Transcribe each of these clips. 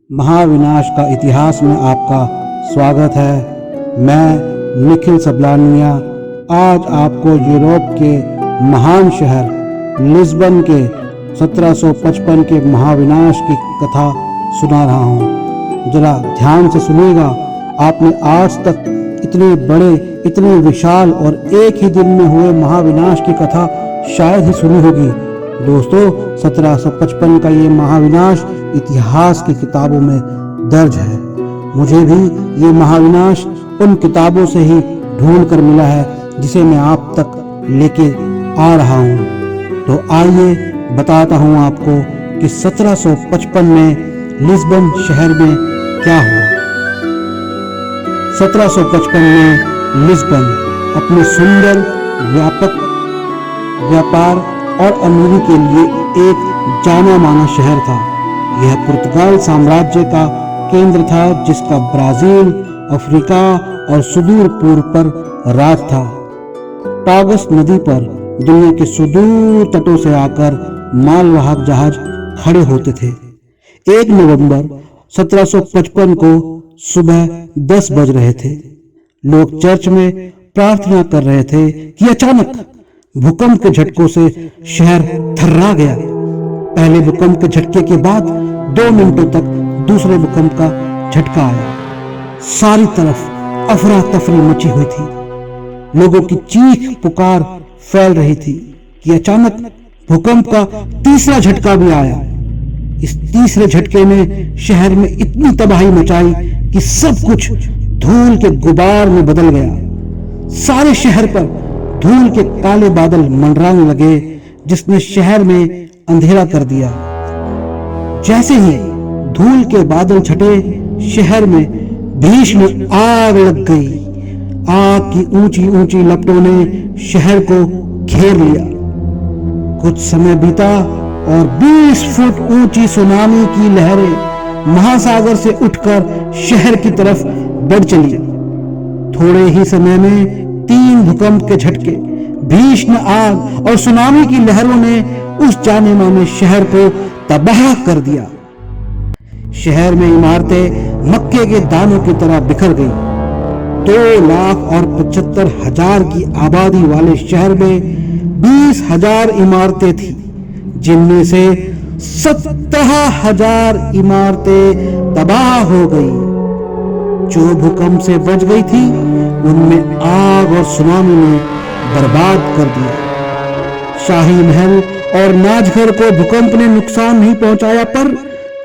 महाविनाश का इतिहास में आपका स्वागत है। मैं निखिल सबलानिया आज आपको यूरोप के महान शहर लिस्बन के 1755 के महाविनाश की कथा सुना रहा हूँ। जरा ध्यान से सुनिएगा। आपने आज तक इतने बड़े, इतने विशाल और एक ही दिन में हुए महाविनाश की कथा शायद ही सुनी होगी। दोस्तों, 1755 का ये महाविनाश इतिहास की किताबों में दर्ज है। मुझे भी ये महाविनाश उन किताबों से ही ढूंढ कर मिला है जिसे मैं आप तक लेके आ रहा हूँ। तो आइए बताता हूँ आपको कि 1755 में लिस्बन शहर में क्या हुआ। 1755 में लिस्बन अपने सुंदर, व्यापक व्यापार और अमीरी के लिए एक जाना माना शहर था। यह पुर्तगाल साम्राज्य का केंद्र था जिसका ब्राजील, अफ्रीका और सुदूर पूर्व पर राज था। टागस नदी पर दुनिया के सुदूर तटों से आकर मालवाहक जहाज खड़े होते थे। 1 नवंबर 1755 को सुबह 10 बज रहे थे। लोग चर्च में प्रार्थना कर रहे थे कि अचानक भूकंप के झटकों से शहर थर्रा गया। पहले भूकंप के झटके के बाद 2 मिनटों तक दूसरे भूकंप का झटका आया। सारी तरफ अफरा तफरी मची हुई थी। लोगों की चीख पुकार फैल रही थी कि अचानक भूकंप का तीसरा झटका भी आया। इस तीसरे झटके ने शहर में इतनी तबाही मचाई कि सब कुछ धूल के गुबार में बदल गया। सारे शहर पर धूल के काले बादल मंडराने लगे जिसने शहर में अंधेरा कर दिया। जैसे ही धूल के बादल छटे, शहर में भीषण आग लग गई। आग की ऊंची ऊंची लपटों ने शहर को घेर लिया। कुछ समय बीता और 20 फुट ऊंची सुनामी की लहरें महासागर से उठकर शहर की तरफ बढ़ चली। थोड़े ही समय में 3 भूकंप के झटके, भीषण आग और सुनामी की लहरों ने उस जाने माने शहर को तबाह कर दिया। शहर में इमारतें मक्के के दानों की तरह बिखर गई। 2,75,000 की आबादी वाले शहर में 20,000 इमारतें थी, जिनमें से 17,000 इमारतें तबाह हो गई। जो भूकंप से बच गई थी उनमें आग और सुनामी ने बर्बाद कर दिया। शाही महल और नाचघर को भूकंप ने नुकसान नहीं पहुंचाया, पर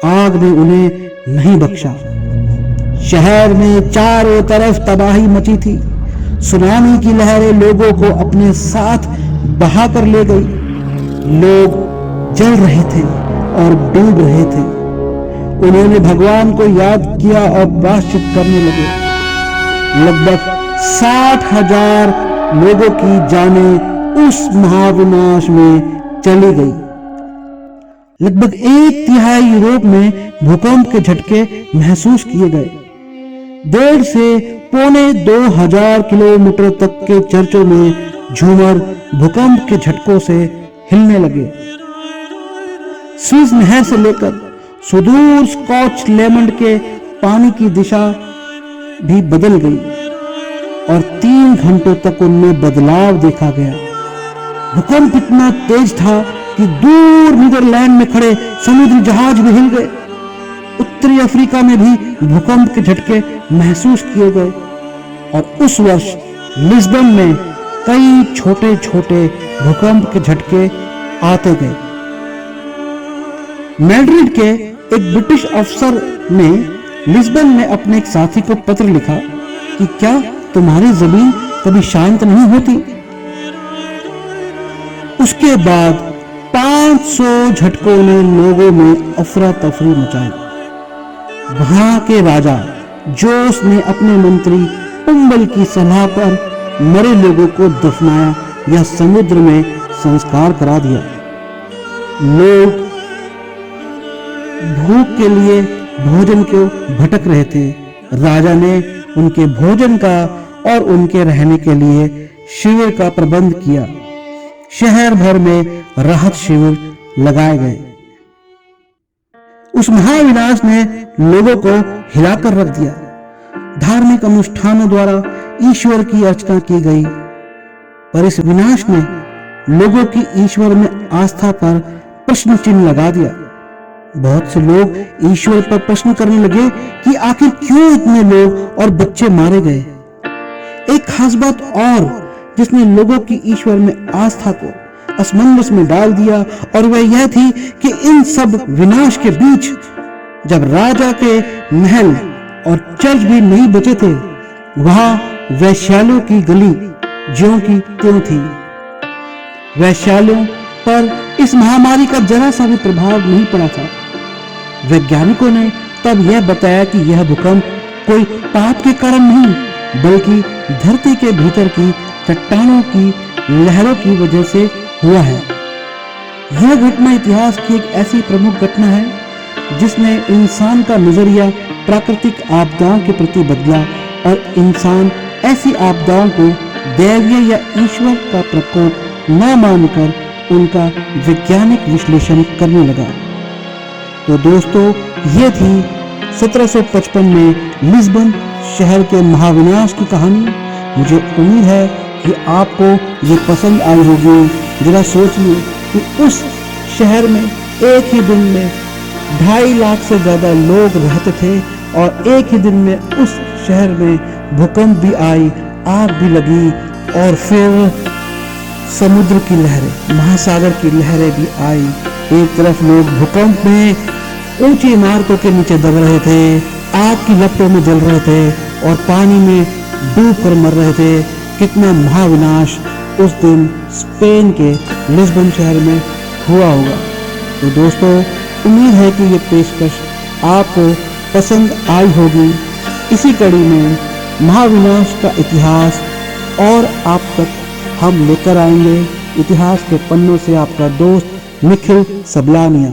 आग ने उन्हें नहीं बख्शा। शहर में चारों तरफ तबाही मची थी। सुनामी की लहरें लोगों को अपने साथ बहा कर ले गई। लोग जल रहे थे और डूब रहे थे। उन्होंने भगवान को याद किया और प्रायश्चित करने लगे। लगभग 60,000 लोगों की जानें उस महाविनाश में चली गई। लगभग 1/3 यूरोप में भूकंप के झटके महसूस किए गए। 1.5 से 2,500 किलोमीटर तक के चर्चों में झूमर भूकंप के झटकों से हिलने लगे। स्विस नहर से लेकर सुदूर स्कॉच लेमंड के पानी की दिशा भी बदल गई और 3 घंटों तक उनमें बदलाव देखा गया। भूकंप इतना तेज था कि दूर नीदरलैंड में खड़े समुद्री जहाज भी हिल गए। उत्तरी अफ्रीका में भी भूकंप के झटके महसूस किए गए और उस वर्ष लिस्बन में कई छोटे छोटे भूकंप के झटके आते गए। मैड्रिड के एक ब्रिटिश अफसर ने लिस्बन में अपने एक साथी को पत्र लिखा कि क्या तुम्हारी जमीन कभी शांत नहीं होती। उसके बाद 500 झटकों ने लोगों में अफरा तफरी मचाई। वहां के राजा जोस ने अपने मंत्री पुम्बल की सलाह पर मरे लोगों को दफनाया या समुद्र में संस्कार करा दिया। लोग भूख के लिए भोजन को भटक रहे थे। राजा ने उनके भोजन का और उनके रहने के लिए शिविर का प्रबंध किया। शहर भर में राहत शिविर लगाए गए। उस महाविनाश ने लोगों को हिलाकर रख दिया। धार्मिक अनुष्ठानों द्वारा ईश्वर की अर्चना की गई, पर इस विनाश ने लोगों की ईश्वर में आस्था पर प्रश्न चिन्ह लगा दिया। बहुत से लोग ईश्वर पर प्रश्न करने लगे कि आखिर क्यों इतने लोग और बच्चे मारे गए। एक खास बात और जिसने लोगों की ईश्वर में आस्था को असमंजस में डाल दिया, और वह यह थी कि इन सब विनाश के बीच जब राजा के महल और चर्च भी नहीं बचे थे, वहां वैश्यालों की गली ज्यों की त्यों थी। वैश्यालों पर इस महामारी का जरा सा भी प्रभाव नहीं पड़ा था। वैज्ञानिकों ने तब यह बताया कि यह भूकंप कोई पाप के कारण नहीं, बल्कि धरती के भीतर की चट्टानों की लहरों की वजह से हुआ है। यह घटना इतिहास की एक ऐसी प्रमुख घटना है जिसने इंसान का नजरिया प्राकृतिक आपदाओं के प्रति बदला, और इंसान ऐसी आपदाओं को दैवीय या ईश्वर का प्रकोप न मानकर उनका वैज्ञानिक विश्लेषण करने लगा। तो दोस्तों, ये थी 1755 में लिस्बन शहर के महाविनाश की कहानी। मुझे उम्मीद है कि आपको ये पसंद आई होगी। जरा सोचिए कि उस शहर में एक ही दिन में 2.5 लाख से ज्यादा लोग रहते थे, और एक ही दिन में उस शहर में भूकंप भी आई, आग भी लगी, और फिर समुद्र की लहरें, महासागर की लहरें भी आई। एक तरफ लोग भूकंप में ऊंची इमारतों के नीचे दब रहे थे, आग की लपटों में जल रहे थे, और पानी में डूब कर मर रहे थे। कितना महाविनाश उस दिन स्पेन के लिस्बन शहर में हुआ होगा। तो दोस्तों, उम्मीद है कि ये पेशकश आपको पसंद आई होगी। इसी कड़ी में महाविनाश का इतिहास और आप तक हम लेकर आएंगे। इतिहास के पन्नों से आपका दोस्त निखिल सबलानिया।